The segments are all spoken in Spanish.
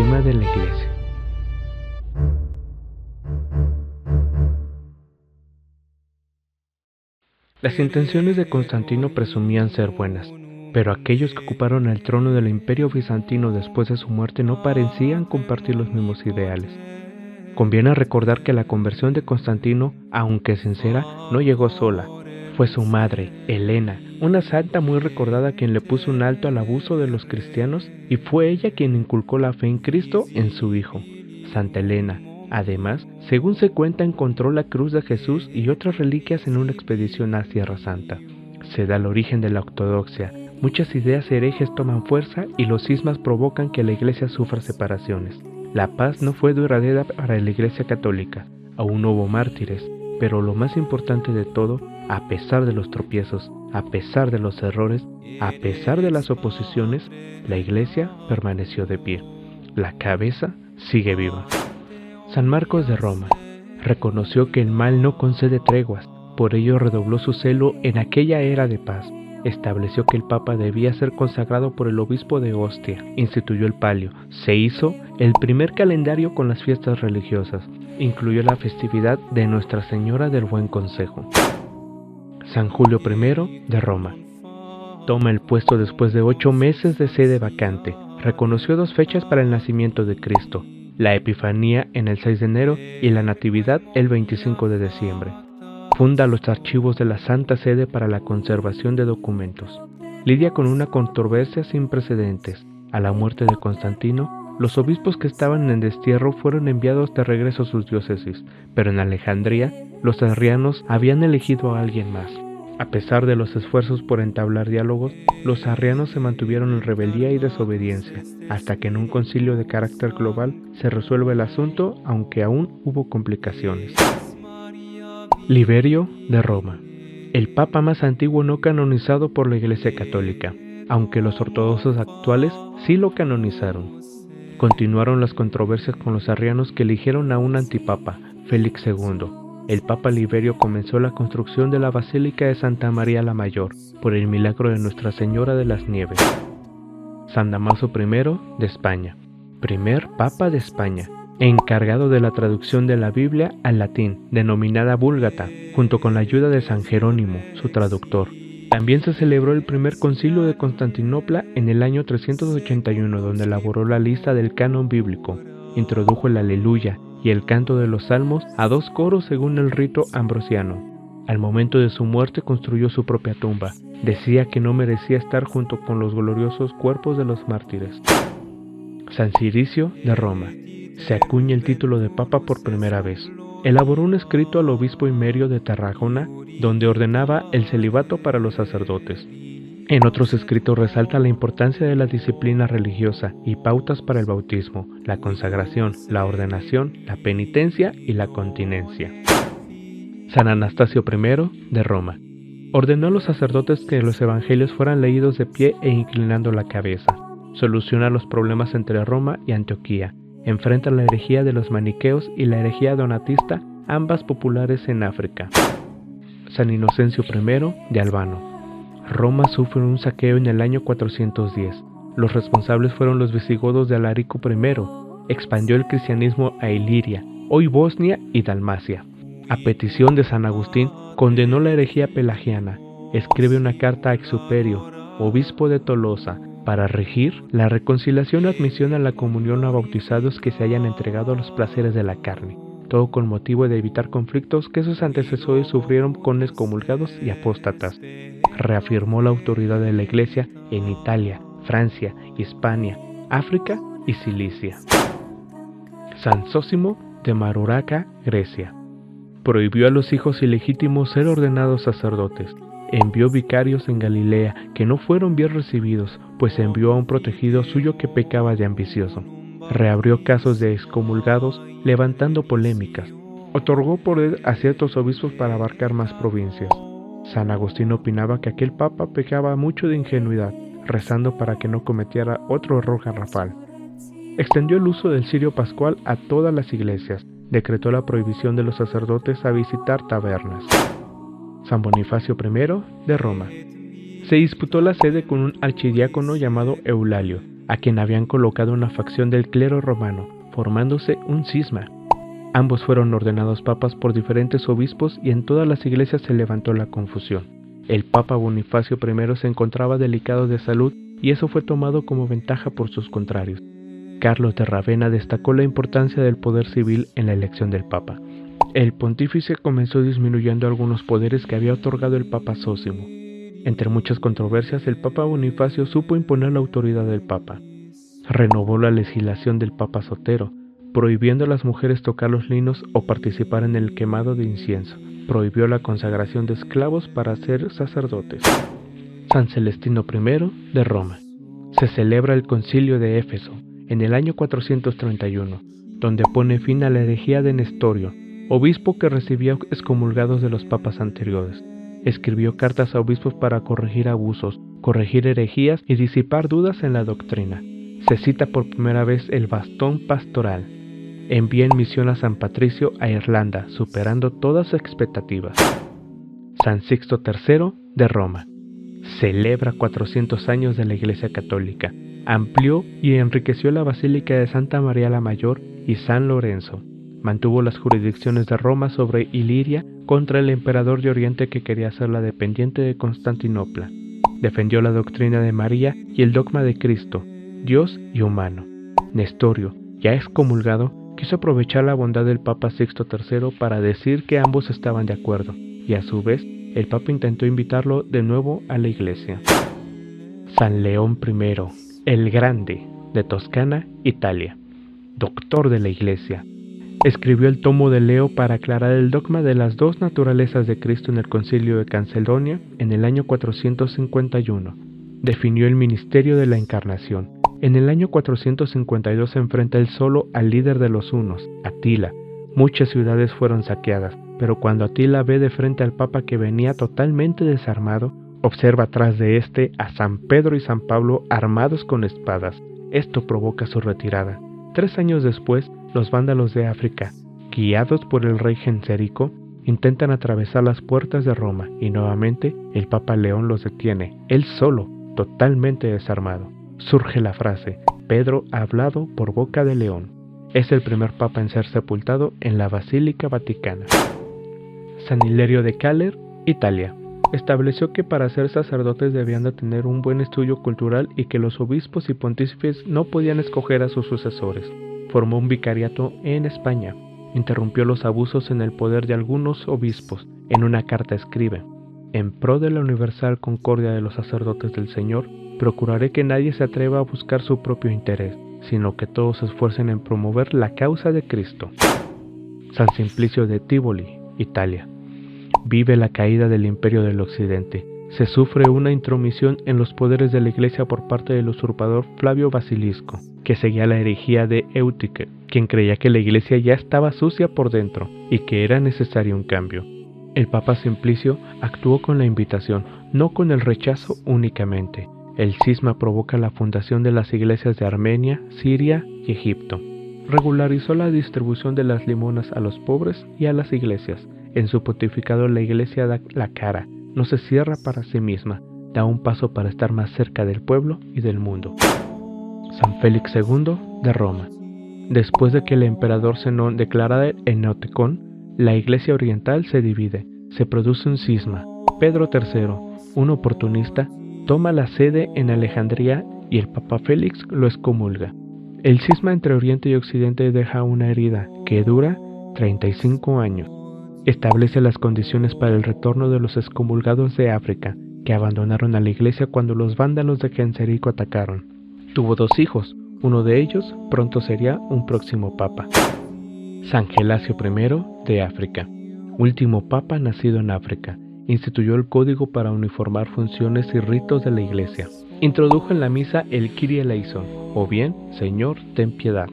cima de la iglesia. Las intenciones de Constantino presumían ser buenas, pero aquellos que ocuparon el trono del Imperio bizantino después de su muerte no parecían compartir los mismos ideales. Conviene recordar que la conversión de Constantino, aunque sincera, no llegó sola. Fue su madre, Helena, una santa muy recordada, quien le puso un alto al abuso de los cristianos, y fue ella quien inculcó la fe en Cristo en su hijo, Santa Helena. Además, según se cuenta, encontró la cruz de Jesús y otras reliquias en una expedición a Tierra Santa. Se da el origen de la ortodoxia. Muchas ideas herejes toman fuerza y los cismas provocan que la Iglesia sufra separaciones. La paz no fue duradera para la Iglesia católica, aún hubo mártires, pero lo más importante de todo, a pesar de los tropiezos, a pesar de los errores, a pesar de las oposiciones, la Iglesia permaneció de pie. La cabeza sigue viva. San Marcos de Roma reconoció que el mal no concede treguas, por ello redobló su celo en aquella era de paz. Estableció que el Papa debía ser consagrado por el obispo de Ostia, instituyó el palio, se hizo el primer calendario con las fiestas religiosas, incluyó la festividad de Nuestra Señora del Buen Consejo. San Julio I de Roma toma el puesto después de 8 meses de sede vacante. Reconoció 2 fechas para el nacimiento de Cristo, la Epifanía en el 6 de enero y la Natividad el 25 de diciembre. Funda los archivos de la Santa Sede para la conservación de documentos. Lidia con una controversia sin precedentes. A la muerte de Constantino, los obispos que estaban en destierro fueron enviados de regreso a sus diócesis, pero en Alejandría, los arrianos habían elegido a alguien más. A pesar de los esfuerzos por entablar diálogos, los arrianos se mantuvieron en rebeldía y desobediencia, hasta que en un concilio de carácter global se resuelve el asunto, aunque aún hubo complicaciones. Liberio de Roma, el papa más antiguo no canonizado por la Iglesia Católica, aunque los ortodoxos actuales sí lo canonizaron. Continuaron las controversias con los arrianos, que eligieron a un antipapa, Félix II. El Papa Liberio comenzó la construcción de la Basílica de Santa María la Mayor, por el milagro de Nuestra Señora de las Nieves. San Damaso I de España, primer Papa de España, encargado de la traducción de la Biblia al latín, denominada Vulgata, junto con la ayuda de San Jerónimo, su traductor. También se celebró el primer concilio de Constantinopla en el año 381, donde elaboró la lista del canon bíblico, introdujo el Aleluya y el canto de los salmos a 2 coros según el rito ambrosiano. Al momento de su muerte construyó su propia tumba. Decía que no merecía estar junto con los gloriosos cuerpos de los mártires. San Ciricio de Roma. Se acuña el título de papa por primera vez. Elaboró un escrito al obispo Imerio de Tarragona, donde ordenaba el celibato para los sacerdotes. En otros escritos resalta la importancia de la disciplina religiosa y pautas para el bautismo, la consagración, la ordenación, la penitencia y la continencia. San Anastasio I de Roma. Ordenó a los sacerdotes que los evangelios fueran leídos de pie e inclinando la cabeza. Soluciona los problemas entre Roma y Antioquía. Enfrenta la herejía de los maniqueos y la herejía donatista, ambas populares en África. San Inocencio I de Albano. Roma sufre un saqueo en el año 410. Los responsables fueron los visigodos de Alarico I. Expandió el cristianismo a Iliria, hoy Bosnia y Dalmacia. A petición de San Agustín, condenó la herejía pelagiana. Escribe una carta a Exuperio, obispo de Tolosa, para regir la reconciliación y admisión a la comunión a bautizados que se hayan entregado a los placeres de la carne, todo con motivo de evitar conflictos que sus antecesores sufrieron con excomulgados y apóstatas. Reafirmó la autoridad de la Iglesia en Italia, Francia, Hispania, África y Cilicia. San Zósimo de Maruraca, Grecia. Prohibió a los hijos ilegítimos ser ordenados sacerdotes. Envió vicarios en Galilea que no fueron bien recibidos, pues envió a un protegido suyo que pecaba de ambicioso. Reabrió casos de excomulgados, levantando polémicas. Otorgó poder a ciertos obispos para abarcar más provincias. San Agustín opinaba que aquel papa pecaba mucho de ingenuidad, rezando para que no cometiera otro error garrafal. Extendió el uso del cirio pascual a todas las iglesias. Decretó la prohibición de los sacerdotes a visitar tabernas. San Bonifacio I de Roma. Se disputó la sede con un archidiácono llamado Eulalio. a quien habían colocado una facción del clero romano, formándose un cisma. Ambos fueron ordenados papas por diferentes obispos y en todas las iglesias se levantó la confusión. El Papa Bonifacio I se encontraba delicado de salud y eso fue tomado como ventaja por sus contrarios. Carlos de Ravenna destacó la importancia del poder civil en la elección del Papa. El pontífice comenzó disminuyendo algunos poderes que había otorgado el Papa Zósimo. Entre muchas controversias, el Papa Bonifacio supo imponer la autoridad del Papa. Renovó la legislación del Papa Sotero, prohibiendo a las mujeres tocar los linos o participar en el quemado de incienso. Prohibió la consagración de esclavos para ser sacerdotes. San Celestino I de Roma. Se celebra el Concilio de Éfeso en el año 431, donde pone fin a la herejía de Nestorio, obispo que recibía excomulgados de los papas anteriores. Escribió cartas a obispos para corregir abusos, corregir herejías y disipar dudas en la doctrina. Se cita por primera vez el bastón pastoral. Envía en misión a San Patricio a Irlanda, superando todas expectativas. San Sixto III de Roma. Celebra 400 años de la Iglesia Católica. Amplió y enriqueció la Basílica de Santa María la Mayor y San Lorenzo. Mantuvo las jurisdicciones de Roma sobre Iliria contra el emperador de Oriente que quería hacerla dependiente de Constantinopla. Defendió la doctrina de María y el dogma de Cristo, Dios y humano. Nestorio, ya excomulgado, quiso aprovechar la bondad del Papa Sixto III para decir que ambos estaban de acuerdo, y a su vez, el Papa intentó invitarlo de nuevo a la Iglesia. San León I, el Grande, de Toscana, Italia. Doctor de la Iglesia. Escribió el tomo de Leo para aclarar el dogma de las dos naturalezas de Cristo en el Concilio de Calcedonia en el año 451. Definió el ministerio de la Encarnación. En el año 452 se enfrenta él solo al líder de los hunos, Atila. Muchas ciudades fueron saqueadas, pero cuando Atila ve de frente al Papa que venía totalmente desarmado, observa atrás de este a San Pedro y San Pablo armados con espadas. Esto provoca su retirada. 3 años después, los vándalos de África, guiados por el rey Genserico, intentan atravesar las puertas de Roma y nuevamente el Papa León los detiene, él solo, totalmente desarmado. Surge la frase, Pedro ha hablado por boca de León. Es el primer papa en ser sepultado en la Basílica Vaticana. San Hilario de Caler, Italia. Estableció que para ser sacerdotes debían de tener un buen estudio cultural y que los obispos y pontífices no podían escoger a sus sucesores. Formó un vicariato en España. Interrumpió los abusos en el poder de algunos obispos. En una carta escribe, en pro de la universal concordia de los sacerdotes del Señor, procuraré que nadie se atreva a buscar su propio interés, sino que todos se esfuercen en promover la causa de Cristo. San Simplicio de Tivoli, Italia. Vive la caída del Imperio del Occidente. Se sufre una intromisión en los poderes de la Iglesia por parte del usurpador Flavio Basilisco, que seguía la herejía de Eutique, quien creía que la Iglesia ya estaba sucia por dentro y que era necesario un cambio. El Papa Simplicio actuó con la invitación, no con el rechazo únicamente. El cisma provoca la fundación de las iglesias de Armenia, Siria y Egipto. Regularizó la distribución de las limonas a los pobres y a las iglesias. En su pontificado la iglesia da la cara, no se cierra para sí misma, da un paso para estar más cerca del pueblo y del mundo. San Félix II de Roma. Después de que el emperador Zenón declarara el Enoticón, la iglesia oriental se divide, se produce un cisma. Pedro III, un oportunista, toma la sede en Alejandría y el Papa Félix lo excomulga. El cisma entre Oriente y Occidente deja una herida que dura 35 años. Establece las condiciones para el retorno de los excomulgados de África, que abandonaron a la iglesia cuando los vándalos de Genserico atacaron. Tuvo 2 hijos, uno de ellos pronto sería un próximo papa. San Gelasio I de África. Último papa nacido en África. Instituyó el código para uniformar funciones y ritos de la iglesia. Introdujo en la misa el Kyrie eleison, o bien, Señor, ten piedad.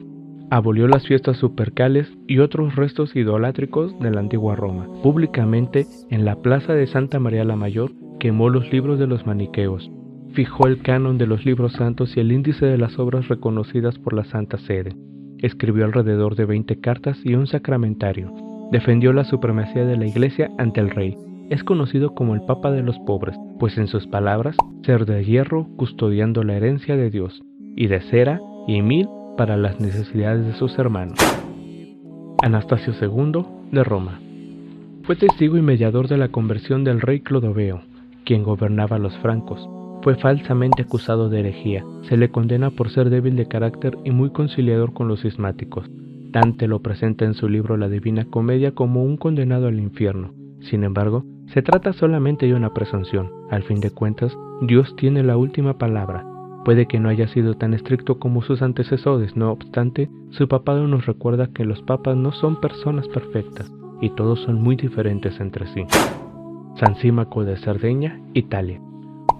Abolió las fiestas supercales y otros restos idolátricos de la antigua Roma. Públicamente, en la plaza de Santa María la Mayor, quemó los libros de los maniqueos. Fijó el canon de los libros santos y el índice de las obras reconocidas por la Santa Sede. Escribió alrededor de 20 cartas y un sacramentario. Defendió la supremacía de la Iglesia ante el rey. Es conocido como el Papa de los pobres, pues en sus palabras, ser de hierro custodiando la herencia de Dios. y de cera y 1000 para las necesidades de sus hermanos. Anastasio II de Roma. Fue testigo y mediador de la conversión del rey Clodoveo, quien gobernaba a los francos. Fue falsamente acusado de herejía. Se le condena por ser débil de carácter y muy conciliador con los cismáticos. Dante lo presenta en su libro La Divina Comedia como un condenado al infierno. Sin embargo, se trata solamente de una presunción. Al fin de cuentas, Dios tiene la última palabra. Puede que no haya sido tan estricto como sus antecesores, no obstante, su papado nos recuerda que los papas no son personas perfectas, y todos son muy diferentes entre sí. San Símaco de Cerdeña, Italia.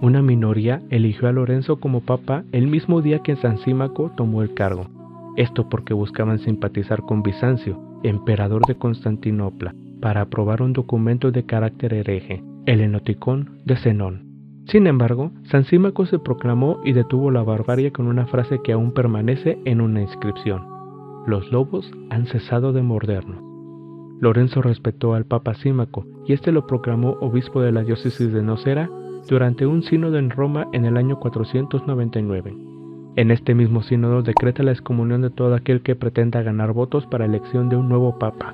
Una minoría eligió a Lorenzo como papa el mismo día que San Símaco tomó el cargo. Esto porque buscaban simpatizar con Bizancio, emperador de Constantinopla, para aprobar un documento de carácter hereje, el Enoticón de Zenón. Sin embargo, San Símaco se proclamó y detuvo la barbarie con una frase que aún permanece en una inscripción: los lobos han cesado de mordernos. Lorenzo respetó al Papa Símaco y este lo proclamó obispo de la diócesis de Nocera durante un sínodo en Roma en el año 499. En este mismo sínodo decreta la excomunión de todo aquel que pretenda ganar votos para elección de un nuevo papa.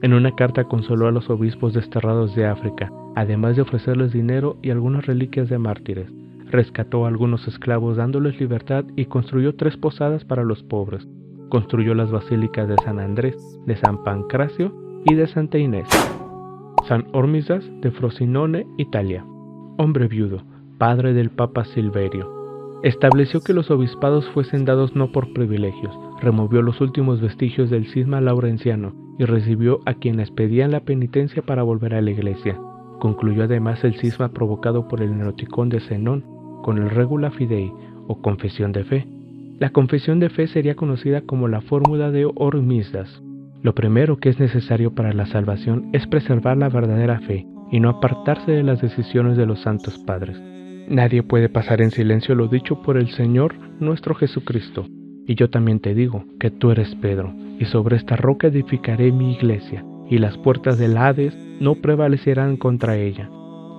En una carta consoló a los obispos desterrados de África, además de ofrecerles dinero y algunas reliquias de mártires. Rescató a algunos esclavos dándoles libertad y construyó 3 posadas para los pobres. Construyó las basílicas de San Andrés, de San Pancracio y de Santa Inés. San Hormisdas de Frosinone, Italia. Hombre viudo, padre del Papa Silverio. Estableció que los obispados fuesen dados no por privilegios, removió los últimos vestigios del cisma laurenciano y recibió a quienes pedían la penitencia para volver a la iglesia. Concluyó además el cisma provocado por el Enoticón de Zenón con el Regula Fidei o confesión de fe. La confesión de fe sería conocida como la fórmula de Hormisdas. Lo primero que es necesario para la salvación es preservar la verdadera fe y no apartarse de las decisiones de los santos padres. Nadie puede pasar en silencio lo dicho por el Señor nuestro Jesucristo. Y yo también te digo que tú eres Pedro, y sobre esta roca edificaré mi iglesia, y las puertas del Hades no prevalecerán contra ella.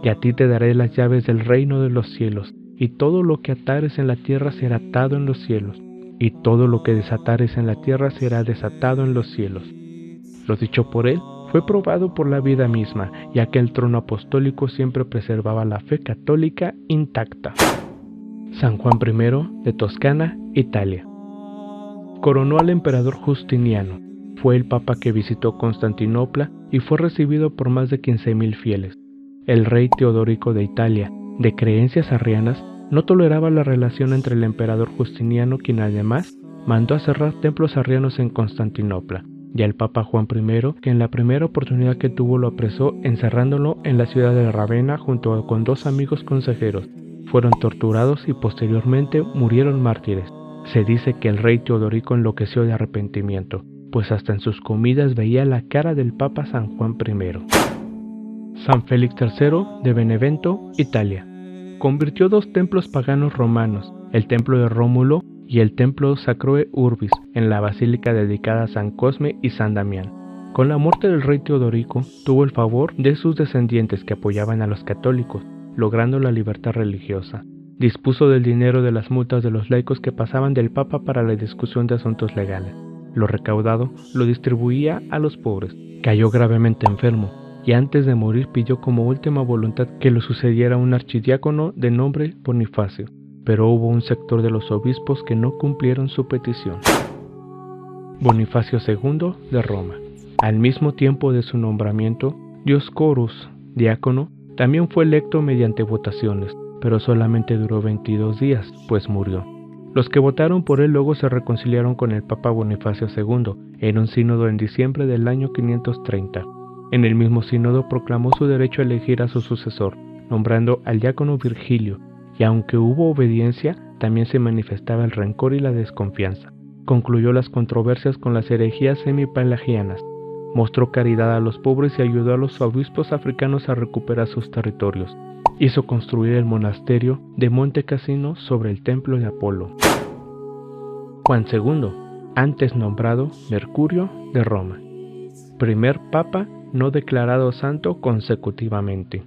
Y a ti te daré las llaves del reino de los cielos, y todo lo que atares en la tierra será atado en los cielos, y todo lo que desatares en la tierra será desatado en los cielos. Lo dicho por él fue probado por la vida misma, ya que el trono apostólico siempre preservaba la fe católica intacta. San Juan I de Toscana, Italia. Coronó al emperador Justiniano. Fue el papa que visitó Constantinopla y fue recibido por más de 15.000 fieles. El rey Teodorico de Italia, de creencias arrianas, no toleraba la relación entre el emperador Justiniano, quien además mandó a cerrar templos arrianos en Constantinopla, y al Papa Juan I, que en la primera oportunidad que tuvo lo apresó encerrándolo en la ciudad de Ravenna junto con 2 amigos consejeros. Fueron torturados y posteriormente murieron mártires. Se dice que el rey Teodorico enloqueció de arrepentimiento, pues hasta en sus comidas veía la cara del Papa San Juan I. San Félix III de Benevento, Italia. Convirtió 2 templos paganos romanos, el templo de Rómulo y el templo Sacroe Urbis, en la basílica dedicada a San Cosme y San Damián. Con la muerte del rey Teodorico, tuvo el favor de sus descendientes que apoyaban a los católicos, logrando la libertad religiosa. Dispuso del dinero de las multas de los laicos que pasaban del Papa para la discusión de asuntos legales. Lo recaudado lo distribuía a los pobres. Cayó gravemente enfermo y antes de morir pidió como última voluntad que lo sucediera un archidiácono de nombre Bonifacio, pero hubo un sector de los obispos que no cumplieron su petición. Bonifacio II de Roma. Al mismo tiempo de su nombramiento, Dioscorus, diácono, también fue electo mediante votaciones, pero solamente duró 22 días, pues murió. Los que votaron por él luego se reconciliaron con el Papa Bonifacio II en un sínodo en diciembre del año 530. En el mismo sínodo proclamó su derecho a elegir a su sucesor, nombrando al diácono Virgilio, y aunque hubo obediencia, también se manifestaba el rencor y la desconfianza. Concluyó las controversias con las herejías semipelagianas. Mostró caridad a los pobres y ayudó a los obispos africanos a recuperar sus territorios. Hizo construir el monasterio de Monte Cassino sobre el templo de Apolo. Juan II, antes nombrado Mercurio de Roma. Primer papa no declarado santo consecutivamente.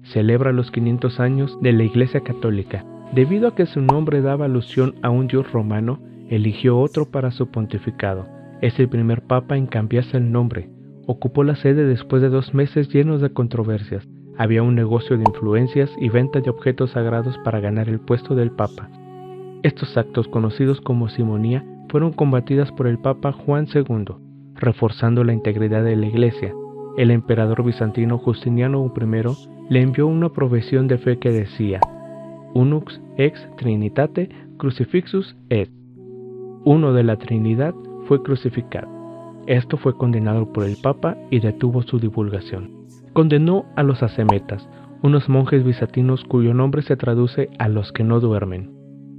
Celebra los 500 años de la Iglesia Católica Debido a que su nombre daba alusión a un dios romano, eligió otro para su pontificado. Es el primer papa en cambiarse el nombre. Ocupó la sede después de 2 meses llenos de controversias. Había un negocio de influencias y venta de objetos sagrados para ganar el puesto del papa. Estos actos, conocidos como simonía, fueron combatidas por el papa Juan II, reforzando la integridad de la Iglesia. El emperador bizantino Justiniano I le envió una profesión de fe que decía: Unux ex Trinitate crucifixus est. Uno de la Trinidad fue crucificado. Esto fue condenado por el Papa y detuvo su divulgación. Condenó a los asemetas, unos monjes bizantinos cuyo nombre se traduce a los que no duermen.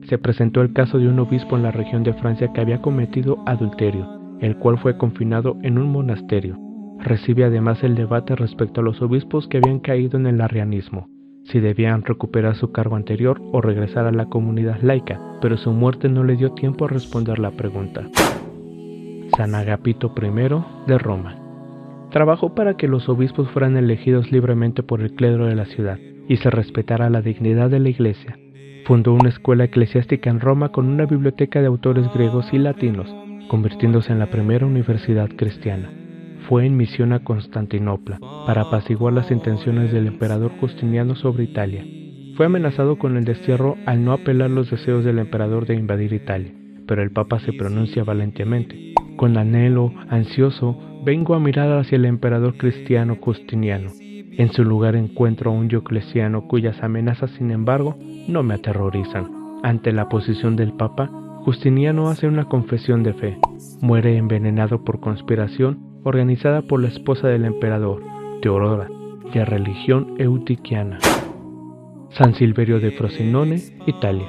Se presentó el caso de un obispo en la región de Francia que había cometido adulterio, el cual fue confinado en un monasterio. Recibe además el debate respecto a los obispos que habían caído en el arrianismo, si debían recuperar su cargo anterior o regresar a la comunidad laica, pero su muerte no le dio tiempo a responder la pregunta. San Agapito I de Roma. Trabajó para que los obispos fueran elegidos libremente por el clero de la ciudad y se respetara la dignidad de la Iglesia. Fundó una escuela eclesiástica en Roma con una biblioteca de autores griegos y latinos, convirtiéndose en la primera universidad cristiana. Fue en misión a Constantinopla para apaciguar las intenciones del emperador Justiniano sobre Italia. Fue amenazado con el destierro al no apelar los deseos del emperador de invadir Italia, pero el Papa se pronuncia valentemente: con anhelo, ansioso, vengo a mirar hacia el emperador cristiano Justiniano. En su lugar encuentro a un Diocleciano cuyas amenazas, sin embargo, no me aterrorizan. Ante la posición del Papa, Justiniano hace una confesión de fe. Muere envenenado por conspiración organizada por la esposa del emperador, Teodora, de religión eutiquiana. San Silverio de Frosinone, Italia.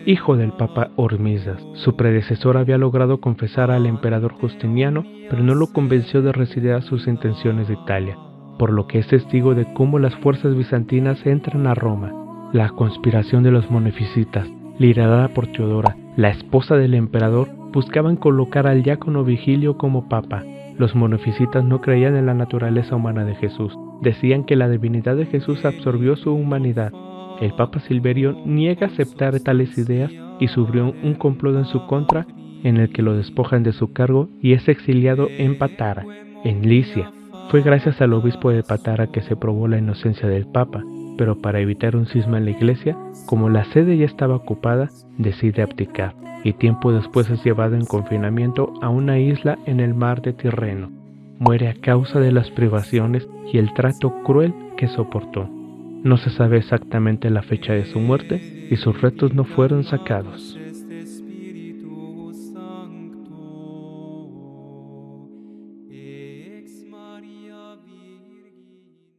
Hijo del Papa Hormisdas, su predecesor había logrado confesar al emperador Justiniano, pero no lo convenció de retirar sus intenciones de Italia, por lo que es testigo de cómo las fuerzas bizantinas entran a Roma. La conspiración de los monofisitas, liderada por Teodora, la esposa del emperador, buscaban colocar al diácono Vigilio como papa. Los monofisitas no creían en la naturaleza humana de Jesús, decían que la divinidad de Jesús absorbió su humanidad. El Papa Silverio niega aceptar tales ideas y sufrió un complot en su contra, en el que lo despojan de su cargo y es exiliado en Patara, en Licia. Fue gracias al obispo de Patara que se probó la inocencia del Papa, pero para evitar un cisma en la iglesia, como la sede ya estaba ocupada, decide abdicar, y tiempo después es llevado en confinamiento a una isla en el mar de Tirreno. Muere a causa de las privaciones y el trato cruel que soportó. No se sabe exactamente la fecha de su muerte y sus restos no fueron sacados.